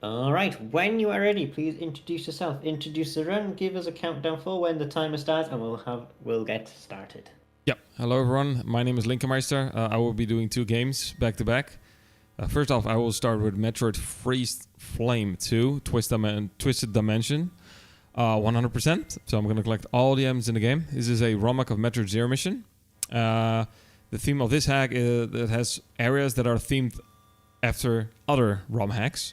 Alright, when you are ready, please introduce yourself. Introduce the run, give us a countdown for when the timer starts, and we'll get started. Yep. Hello everyone, my name is Linkenmeister. I will be doing 2 games back to back. First off, I will start with Metroid FreezeFlame 2, Twisted Dimension, 100%. So I'm going to collect all the items in the game. This is a ROM hack of Metroid Zero Mission. The theme of this hack is it has areas that are themed after other ROM hacks.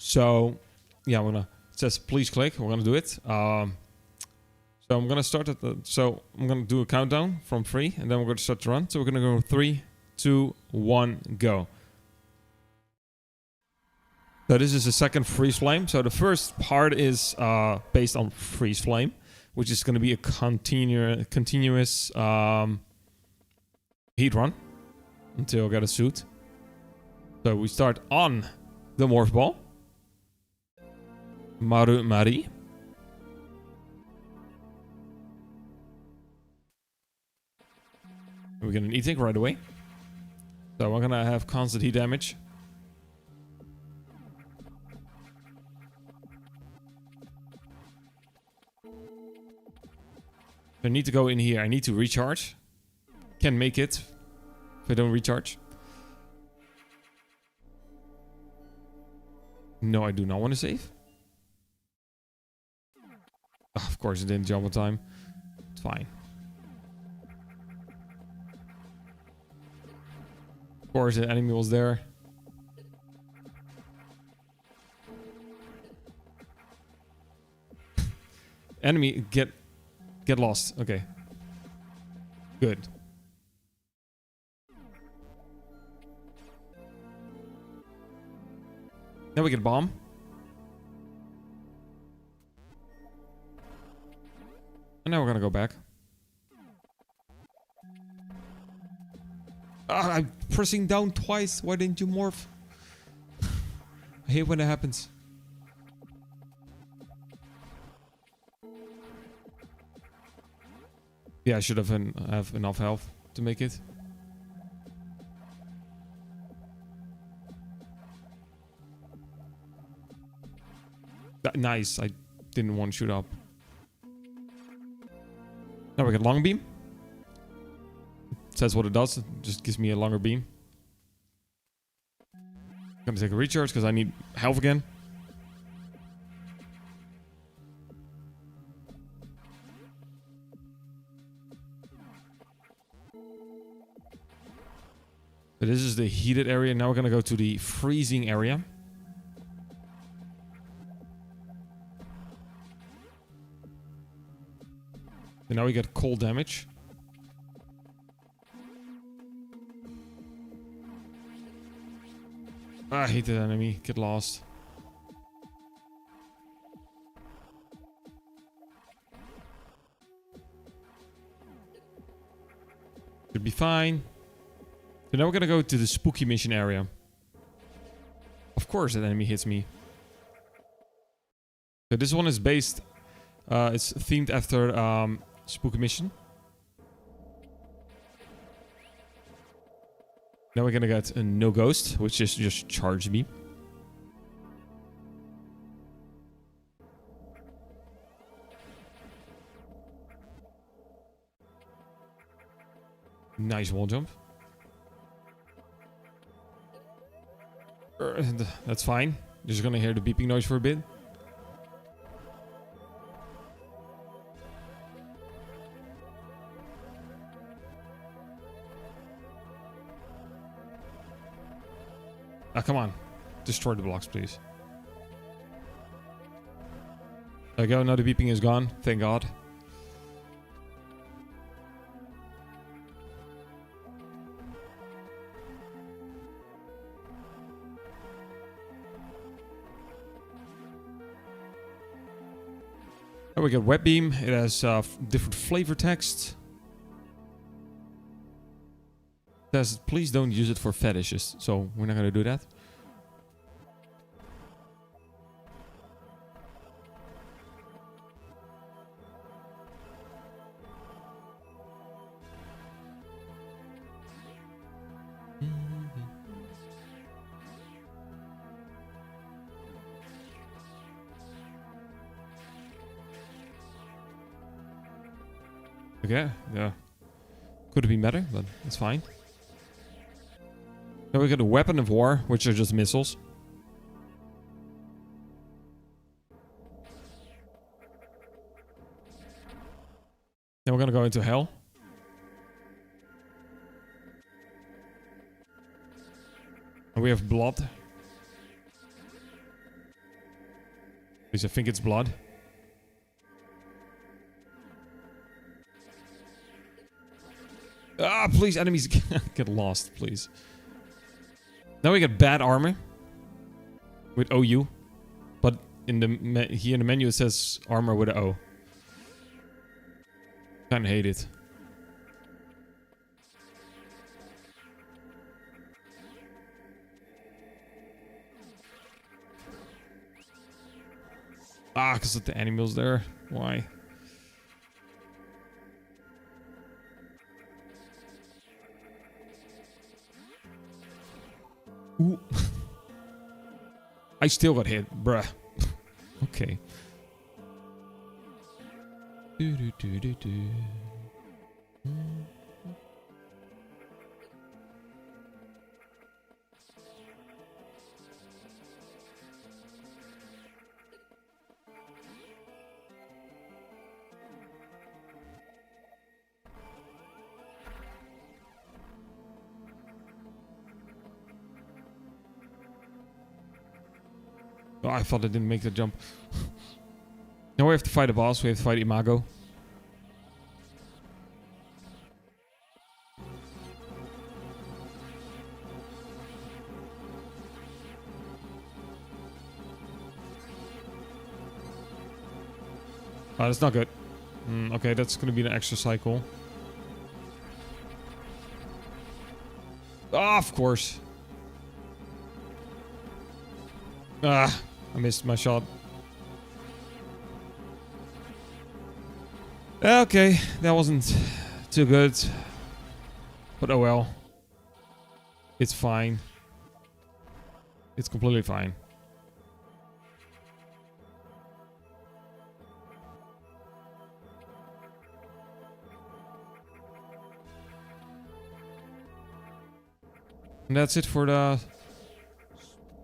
So yeah, it says please click. We're gonna do it. So I'm gonna start I'm gonna do a countdown from 3, and then we're gonna start to run. So we're gonna go 3, 2, 1, go. So this is the second FreezeFlame. So the first part is based on FreezeFlame, which is gonna be a continuous heat run until I get a suit. So we start on the morph ball. Maru Mari. We get an E-Tank right away. So we're gonna have constant heat damage. I need to go in here. I need to recharge. Can make it if I don't recharge. No, I do not want to save. Oh, of course, it didn't jump on time. It's fine. Of course, the enemy was there. Enemy, get lost. Okay. Good. Now we get a bomb. And now we're gonna go back. I'm pressing down twice. Why didn't you morph? I hate when it happens. Yeah, I should have enough health to make it. Nice. I didn't want to shoot up. Now we get long beam. Says what it does. It just gives me a longer beam. Gonna take a recharge because I need health again. So this is the heated area. Now we're gonna go to the freezing area. And now we get cold damage. I hate that enemy. Get lost. Should be fine. So now we're gonna go to the spooky mission area. Of course that enemy hits me. So this one is based... it's themed after spooky mission. Now we're gonna get a no ghost, which is just charge beam. Nice wall jump. That's fine. Just gonna hear the beeping noise for a bit. Ah, come on. Destroy the blocks, please. There we go. Now the beeping is gone. Thank God. Now we get web beam. It has different flavor text. Says, please don't use it for fetishes. So we're not gonna do that. Okay, yeah. Could have been better, but it's fine. Then we got a weapon of war, which are just missiles. Then we're gonna go into hell. And we have blood. At least I think it's blood. Ah, please, enemies get lost, please. Now we get bad armor. With OU. But in the here in the menu it says armor with an O. Kinda hate it. Ah, because of the animals there. Why? Ooh. I still got hit, bruh. Okay. Do, do, do, do, do. Oh, I thought I didn't make the jump. Now we have to fight a boss. We have to fight Imago. Oh, that's not good. Okay, that's gonna be an extra cycle. Ah, of course. Ah, I missed my shot. Okay, that wasn't too good. But oh well. It's fine. It's completely fine. And that's it for the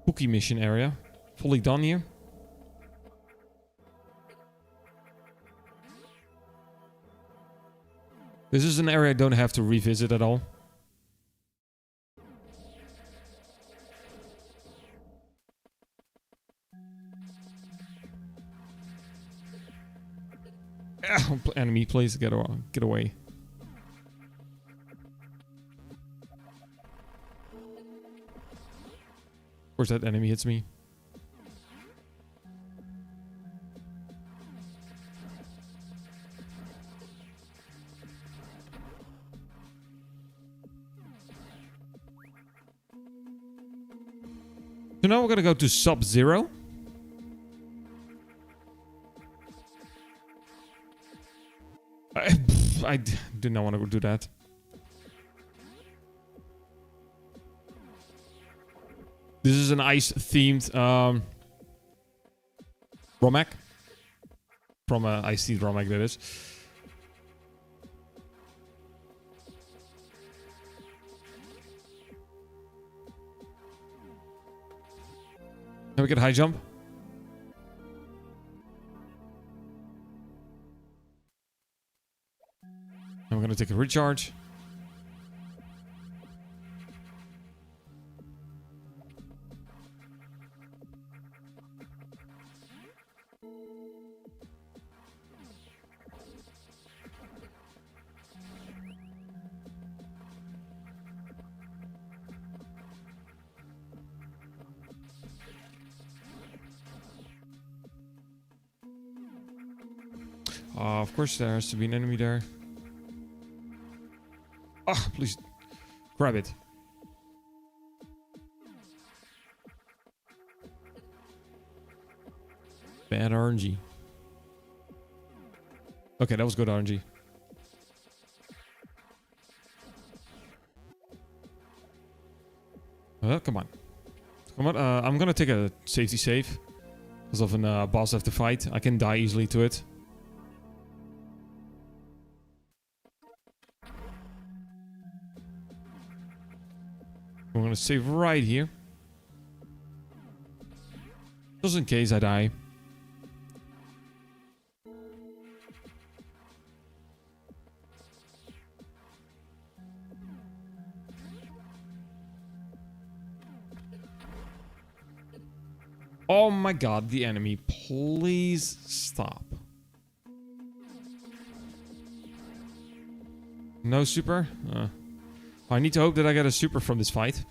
spooky mission area. Fully done here. This is an area I don't have to revisit at all. Enemy, please get away. Of course that enemy hits me. So now we're gonna go to Sub-Zero. I did not want to do that. This is an ice-themed Romac. From Ice-themed Romac, that is. Now we get high jump. And we're gonna take a recharge. Of course, there has to be an enemy there. Ah, please grab it. Bad RNG. Okay, that was good RNG. Come on. Come on, I'm gonna take a safety save. Because of a boss I have to fight. I can die easily to it. I'm gonna save right here. Just in case I die. Oh my god, the enemy. Please stop. No super? I need to hope that I get a super from this fight.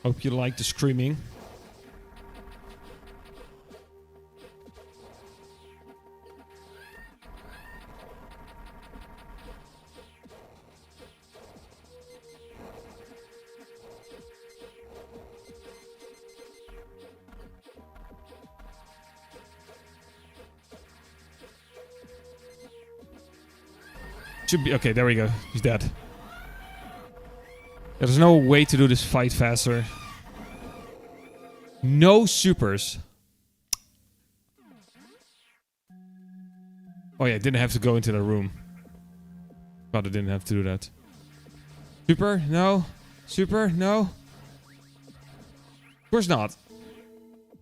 Hope you like the screaming. Should be okay. There we go. He's dead. There's no way to do this fight faster. No supers. Oh yeah, didn't have to go into the room. God, I didn't have to do that. Super? No. Super? No. Of course not.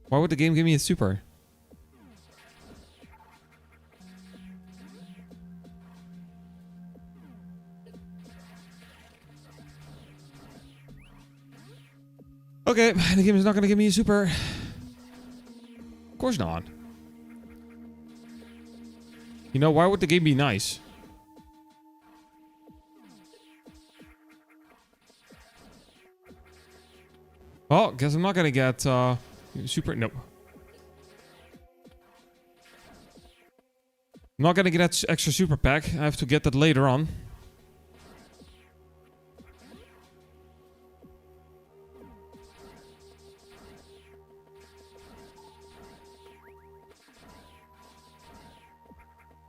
Why would the game give me a super? Okay, the game is not gonna give me a super. Of course not. You know, why would the game be nice? Well, guess I'm not gonna get super. Nope. I'm not gonna get that extra super pack. I have to get that later on.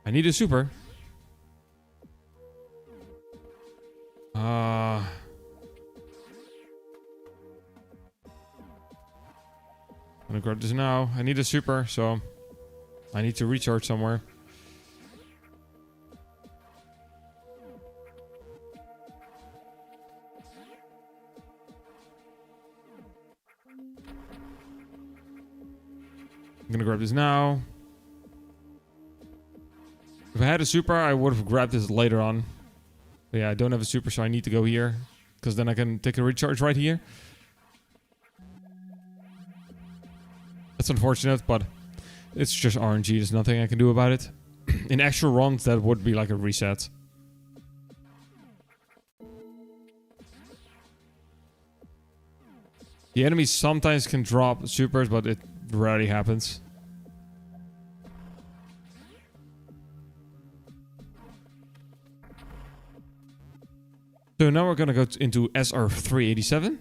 I need a super. I'm gonna grab this now. I need a super, so I need to recharge somewhere. I'm gonna grab this now. If I had a super, I would have grabbed this later on. But yeah, I don't have a super, so I need to go here. Because then I can take a recharge right here. That's unfortunate, but it's just RNG. There's nothing I can do about it. In actual runs, that would be like a reset. The enemies sometimes can drop supers, but it rarely happens. So now we're gonna go into SR387.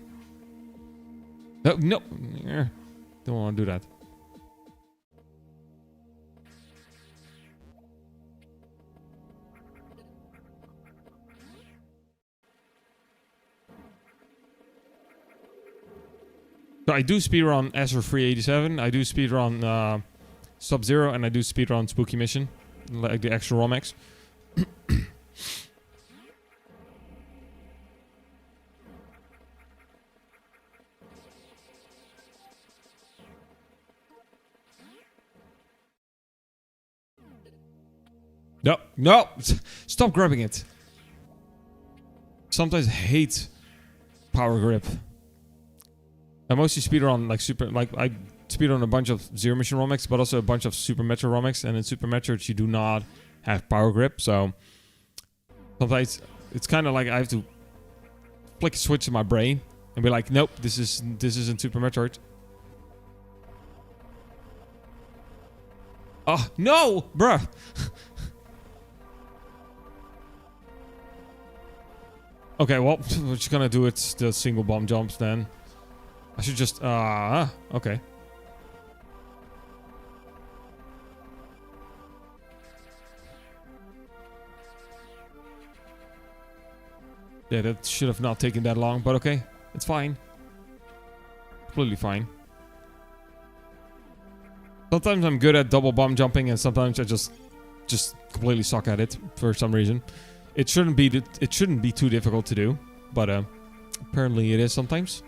No, no. Don't want to do that. So I do speedrun SR387, I do speedrun Sub-Zero, and I do speedrun Spooky Mission, like the extra ROMX. No, no! Stop grabbing it. Sometimes I hate power grip. I mostly speedrun like I speedrun a bunch of Zero Mission ROMX, but also a bunch of Super Metro ROMX, and in Super Metroid you do not have power grip, so sometimes it's kind of like I have to flick a switch in my brain and be like, nope, this isn't Super Metroid. Oh no, bruh. Okay, well, we're just gonna do it the single bomb jumps then. I should just, okay. Yeah, that should have not taken that long, but okay. It's fine. Completely fine. Sometimes I'm good at double bomb jumping, and sometimes I just completely suck at it for some reason. It shouldn't be too difficult to do, but apparently it is sometimes.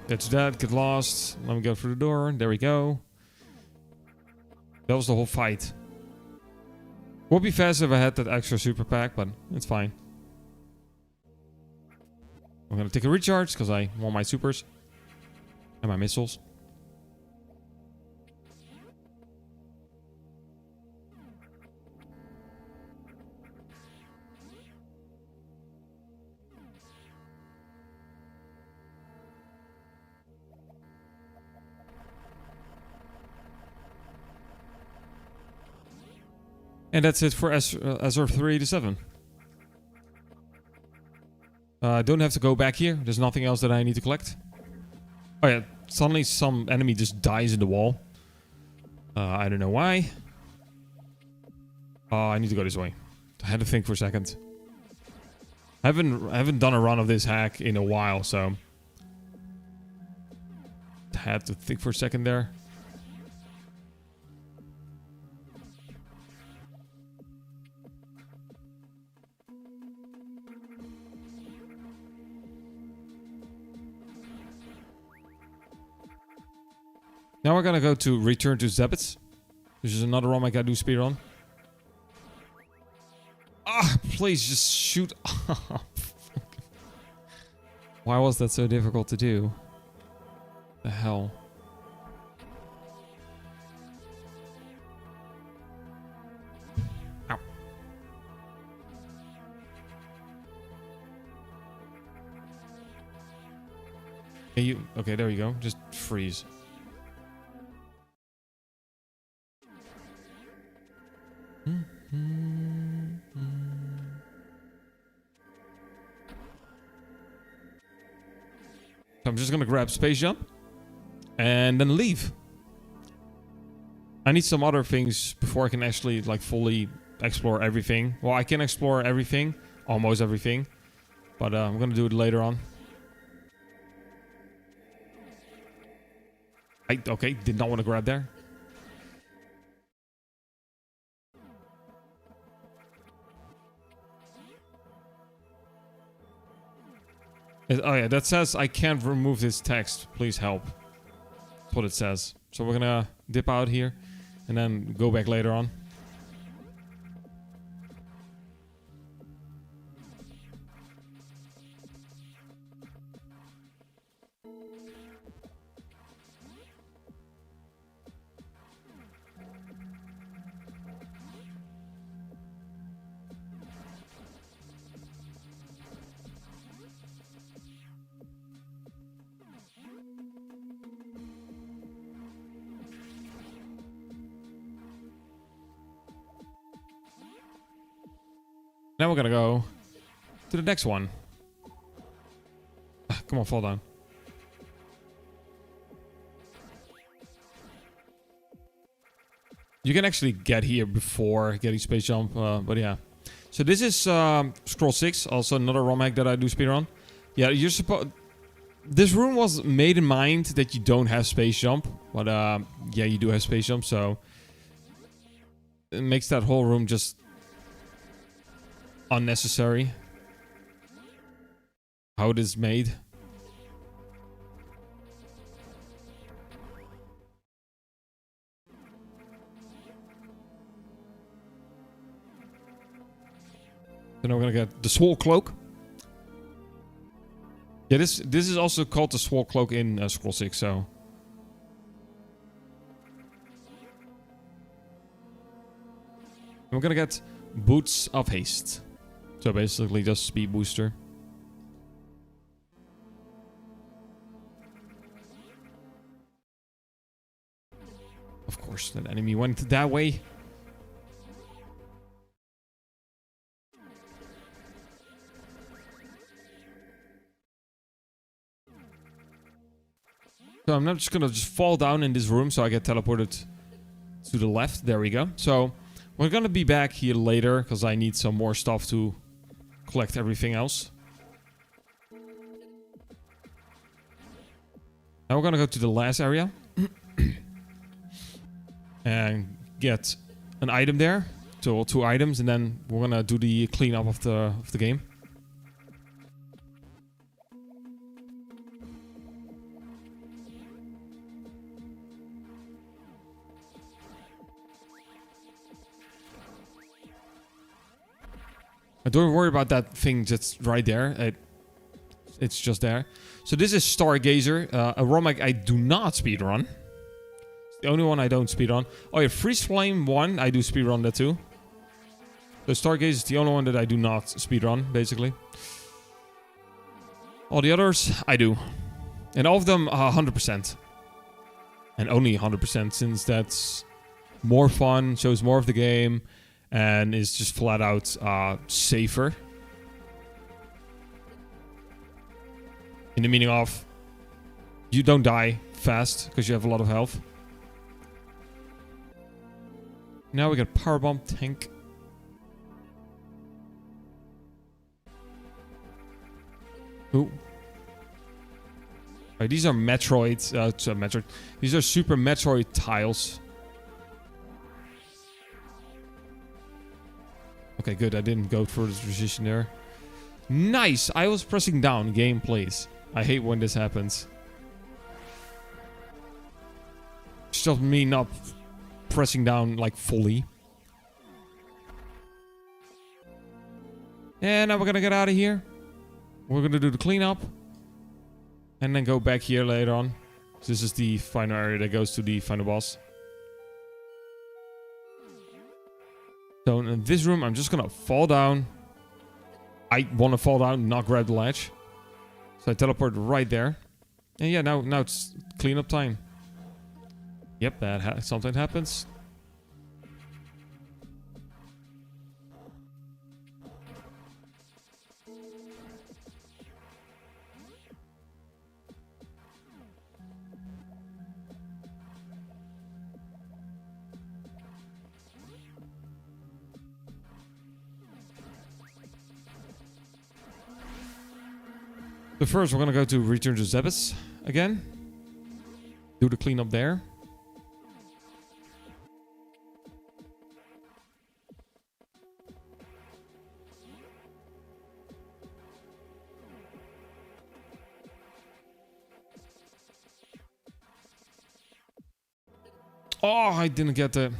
That's that. Get lost. Let me go through the door. There we go. That was the whole fight. Would be fast if I had that extra super pack, but it's fine. I'm gonna take a recharge because I want my supers and my missiles. And that's it for Azure 387. I don't have to go back here. There's nothing else that I need to collect. Oh yeah, suddenly some enemy just dies in the wall. I don't know why. I need to go this way. I had to think for a second. I haven't done a run of this hack in a while, so I had to think for a second there. Now we're gonna go to Return to Zabbit. This is another ROM I gotta do speedrun. Ah, please just shoot off. Why was that so difficult to do? The hell? Ow. Okay, there you go. Just freeze. So I'm just gonna grab space jump and then leave. I need some other things before I can actually like fully explore everything. Well, I can explore everything, almost everything, but I'm gonna do it later on. Okay, did not want to grab there. Oh yeah, that says I can't remove this text. Please help. That's what it says. So we're gonna dip out here and then go back later on. Now we're gonna go to the next one. Come on, fall down. You can actually get here before getting space jump, but yeah. So this is Scroll 6, also another ROM hack that I do speedrun. Yeah, you're supposed. This room was made in mind that you don't have space jump, but yeah, you do have space jump, so it makes that whole room just unnecessary. How it is made. Then we're gonna get the Swole Cloak. Yeah, this is also called the Swole Cloak in Scroll 6, so. I'm gonna get Boots of Haste. So basically just speed booster. Of course, that enemy went that way. So I'm not just gonna fall down in this room so I get teleported to the left. There we go. So we're gonna be back here later because I need some more stuff to collect everything else. Now we're gonna go to the last area and get an item there. So 2 items, and then we're gonna do the cleanup of the game. Don't worry about that thing that's right there. It's just there. So this is Stargazer, a ROM I do not speedrun. It's the only one I don't speedrun. Oh yeah, FreezeFlame 1, I do speedrun that too. So Stargazer is the only one that I do not speedrun, basically. All the others, I do. And all of them are 100%. And only 100%, since that's more fun, shows more of the game, and is just flat out safer. In the meaning of, you don't die fast because you have a lot of health. Now we got Power Bomb Tank. Ooh. Right, these are Metroid. Metroid. These are Super Metroid tiles. Okay, good. I didn't go for this position there. Nice! I was pressing down. Game plays. I hate when this happens. It's just me not pressing down like fully. And now we're gonna get out of here. We're gonna do the cleanup. And then go back here later on. So this is the final area that goes to the final boss. So in this room, I'm just gonna fall down. I want to fall down, not grab the ledge. So I teleport right there. And yeah, now it's cleanup time. Yep, something happens. So first, we're gonna go to Return to Zebes again. Do the cleanup there. Oh, I didn't get the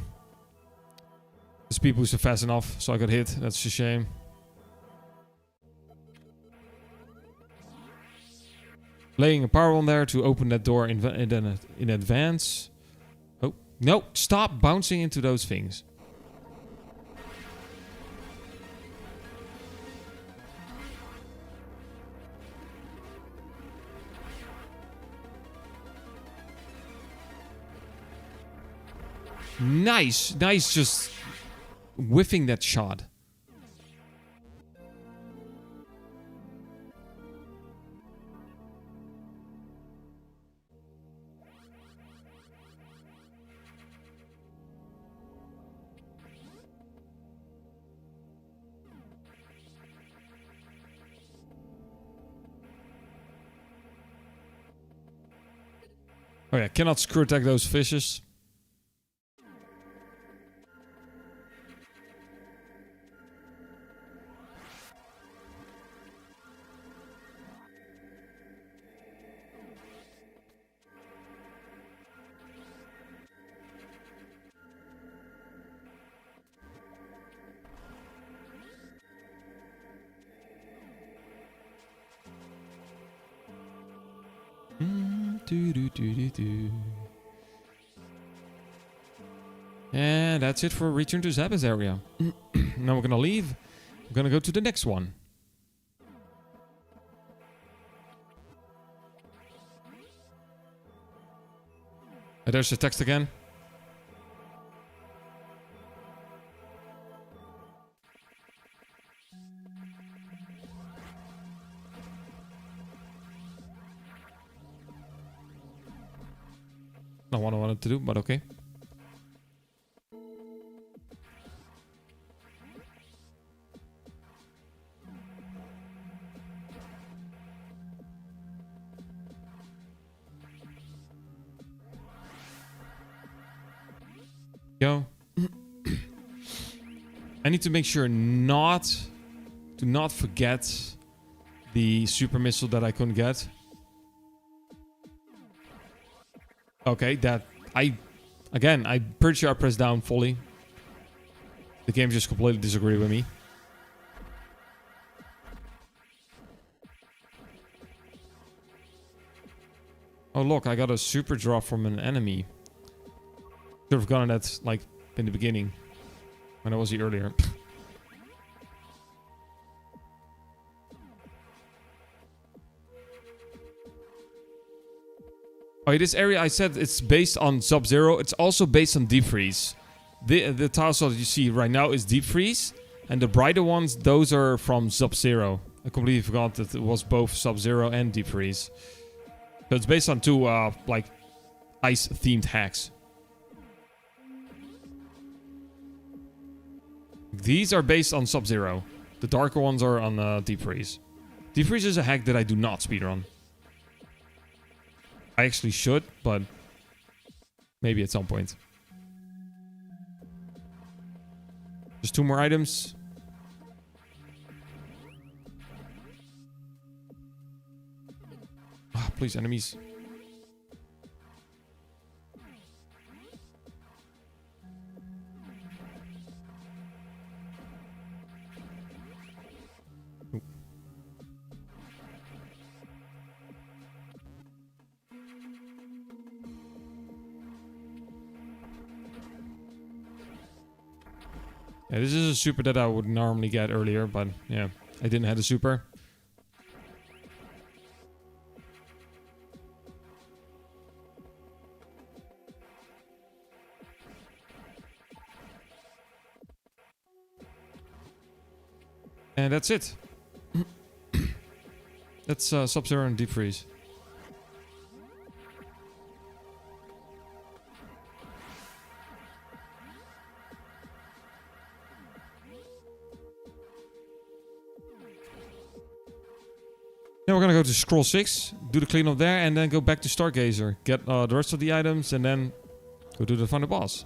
speed booster fast enough, so I got hit. That's a shame. Laying a power on there to open that door in advance. Oh, no. Stop bouncing into those things. Nice. Nice just whiffing that shot. Oh yeah, cannot screw attack those fishes. And that's it for Return to Zabba's area. Now we're gonna leave. We're gonna go to the next one. There's the text again. Not what I wanted to do, but okay. Go. I need to make sure to not forget the super missile that I couldn't get. Okay, I'm pretty sure I pressed down fully. The game just completely disagreed with me. Oh look, I got a super drop from an enemy. Should have gotten that like in the beginning when I was here earlier. Oh, this area I said it's based on Sub-Zero. It's also based on Deep Freeze. The tiles that you see right now is Deep Freeze, and the brighter ones, those are from Sub-Zero. I completely forgot that it was both Sub-Zero and Deep Freeze. So it's based on two like ice-themed hacks. These are based on Sub-Zero. The darker ones are on Deep Freeze. Deep Freeze is a hack that I do not speedrun. I actually should, but maybe at some point. Just 2 more items. Ah, please, enemies. Yeah, this is a super that I would normally get earlier, but yeah, I didn't have a super. And that's it. That's Sub-Zero and Deep Freeze. Now we're gonna go to Scroll 6, do the cleanup there, and then go back to Stargazer. Get the rest of the items, and then go to the final boss.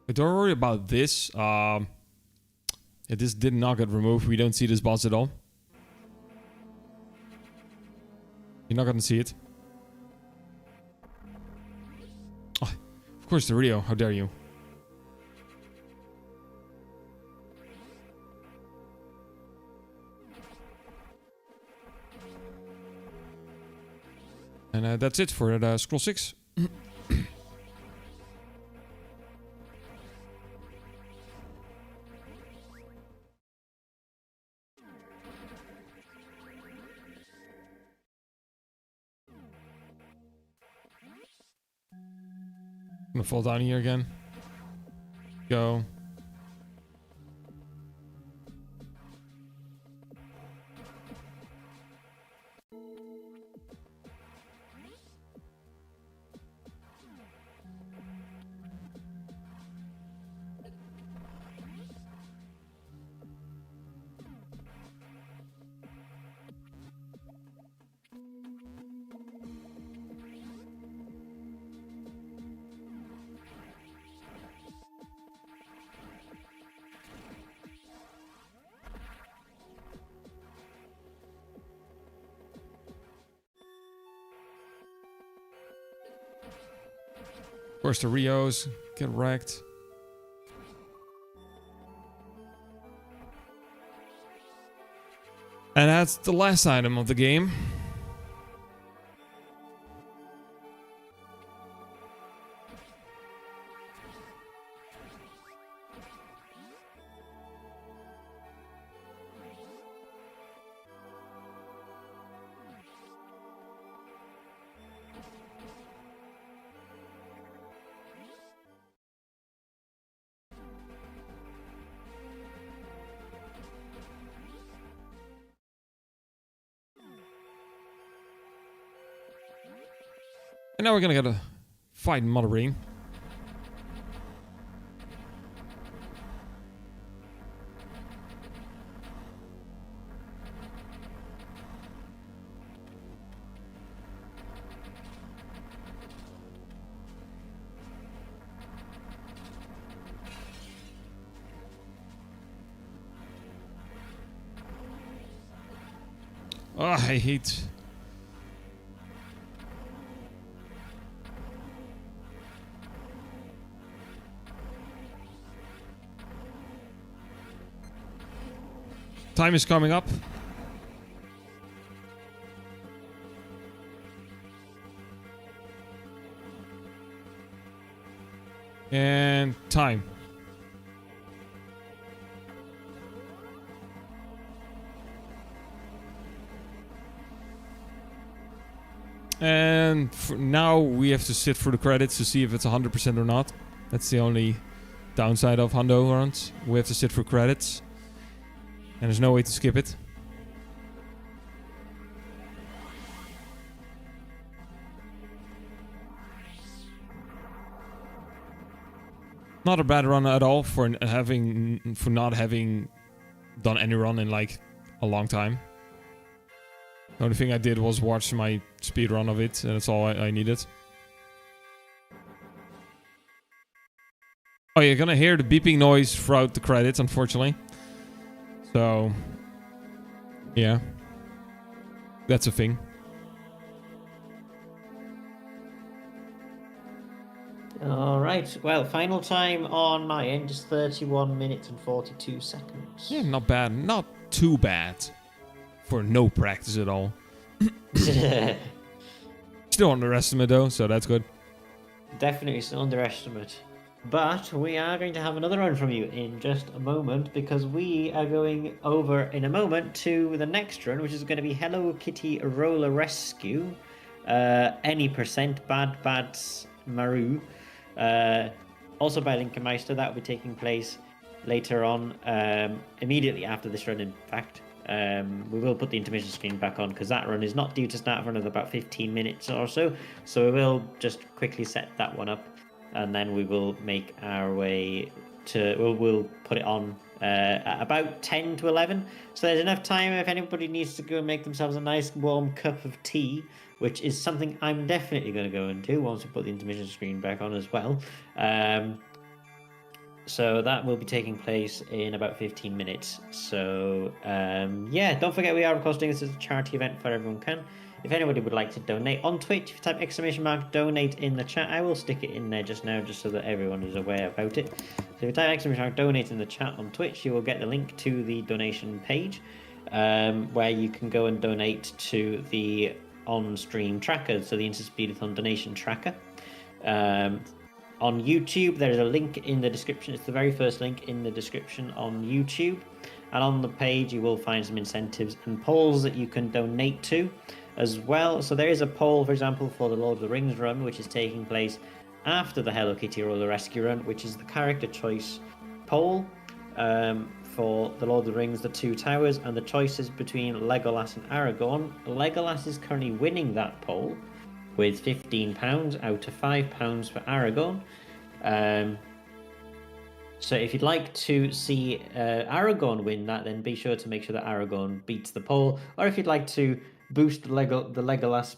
But don't worry about this. This did not get removed. We don't see this boss at all. You're not gonna see it. Oh, of course, the Rio. How dare you? And that's it for Scroll 6. I'm gonna fall down here again. Go. Of course, the Rios get wrecked. And that's the last item of the game. And now we're gonna get a fight in Mother Ring. Oh, I hate... Time is coming up. And time. And for now we have to sit for the credits to see if it's 100% or not. That's the only downside of Hundo runs. We have to sit for credits. And there's no way to skip it. Not a bad run at all for not having done any run in like a long time. The only thing I did was watch my speed run of it, and that's all I needed. Oh, you're gonna hear the beeping noise throughout the credits, unfortunately. So, yeah, that's a thing. All right. Well, final time on my end is 31 minutes and 42 seconds. Yeah, not bad. Not too bad for no practice at all. Still underestimate though, so that's good. Definitely still underestimate. But we are going to have another run from you in just a moment, because we are going over in a moment to the next run, which is going to be Hello Kitty Roller Rescue. Any percent Bad Bads Maru. Also by Linkermeister. That will be taking place later on, immediately after this run, in fact. We will put the intermission screen back on because that run is not due to start for another about 15 minutes or so. So we will just quickly set that one up, and then we will make our way to... We'll put it on at about 10 to 11. So there's enough time if anybody needs to go and make themselves a nice warm cup of tea, which is something I'm definitely going to go and do once we put the intermission screen back on as well. So that will be taking place in about 15 minutes. So, yeah, don't forget we are, of course, doing this as a charity event for everyone can. If anybody would like to donate on Twitch, if you type !donate in the chat, I will stick it in there just now, just so that everyone is aware about it. So if you type !donate in the chat on Twitch, you will get the link to the donation page, where you can go and donate to the on-stream tracker, so the InstaSpeedathon donation tracker. On YouTube, there is a link in the description. It's the very first link in the description on YouTube. And on the page, you will find some incentives and polls that you can donate to as well. So there is a poll, for example, for the Lord of the Rings run, which is taking place after the Hello Kitty Roller Rescue Run, which is the character choice poll for the Lord of the Rings, The Two Towers, and the choices between Legolas and Aragorn. Legolas is currently winning that poll with £15 out of £5 for Aragorn. So if you'd like to see Aragorn win that, then be sure to make sure that Aragorn beats the poll. Or if you'd like to boost the Legolas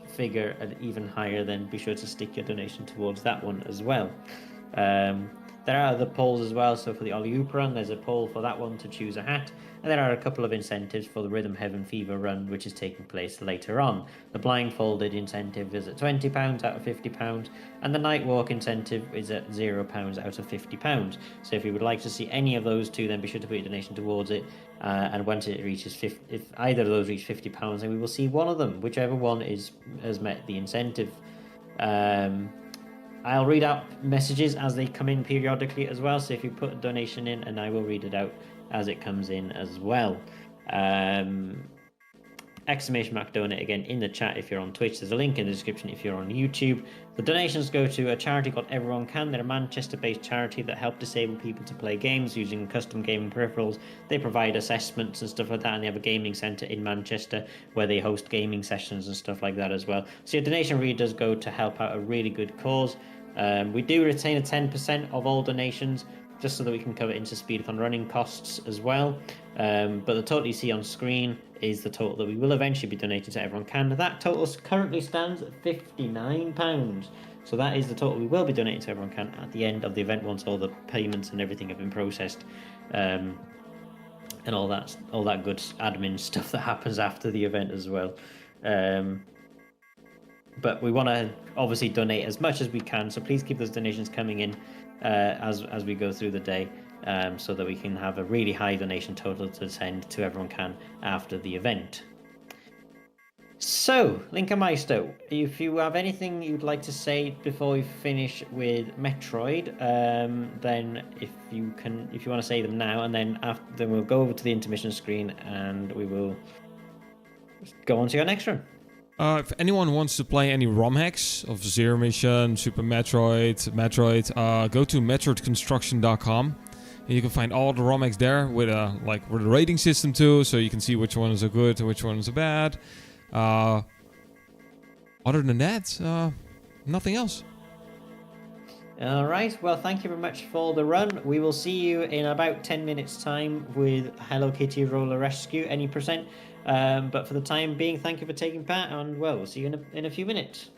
figure even higher, then be sure to stick your donation towards that one as well. There are other polls as well. So for the Alley-Oop run, there's a poll for that one to choose a hat. And there are a couple of incentives for the Rhythm Heaven Fever run, which is taking place later on. The blindfolded incentive is at £20 out of £50, and the night walk incentive is at £0 out of £50. So if you would like to see any of those two, then be sure to put your donation towards it. And once it reaches if either of those reach £50, then we will see one of them, whichever one has met the incentive. I'll read out messages as they come in periodically as well. So if you put a donation in, and I will read it out as it comes in as well. Exclamation mark donate again in the chat if you're on Twitch. There's a link in the description if you're on YouTube. The donations go to a charity called Everyone Can. They're a Manchester-based charity that help disabled people to play games using custom gaming peripherals. They provide assessments and stuff like that, and they have a gaming centre in Manchester where they host gaming sessions and stuff like that as well. So your donation really does go to help out a really good cause. We do retain a 10% of all donations, just so that we can cover InstaSpeedathon running costs as well. But the total you see on screen is the total that we will eventually be donating to Everyone Can. That total currently stands at £59. So that is the total we will be donating to Everyone Can at the end of the event, once all the payments and everything have been processed. And all that good admin stuff that happens after the event as well. But we want to obviously donate as much as we can, so please keep those donations coming in as we go through the day, so that we can have a really high donation total to send to Everyone Can after the event. So, Linkermeister, if you have anything you'd like to say before we finish with Metroid, then if you want to say them now, and then we'll go over to the intermission screen and we will go on to your next run. If anyone wants to play any ROM hacks of Zero Mission, Super Metroid, go to metroidconstruction.com. And you can find all the ROM hacks there with a rating system too, so you can see which ones are good and which ones are bad. Other than that, nothing else. All right. Well, thank you very much for the run. We will see you in about 10 minutes' time with Hello Kitty Roller Rescue, any percent. But for the time being, thank you for taking part, and well, we'll see you in a few minutes.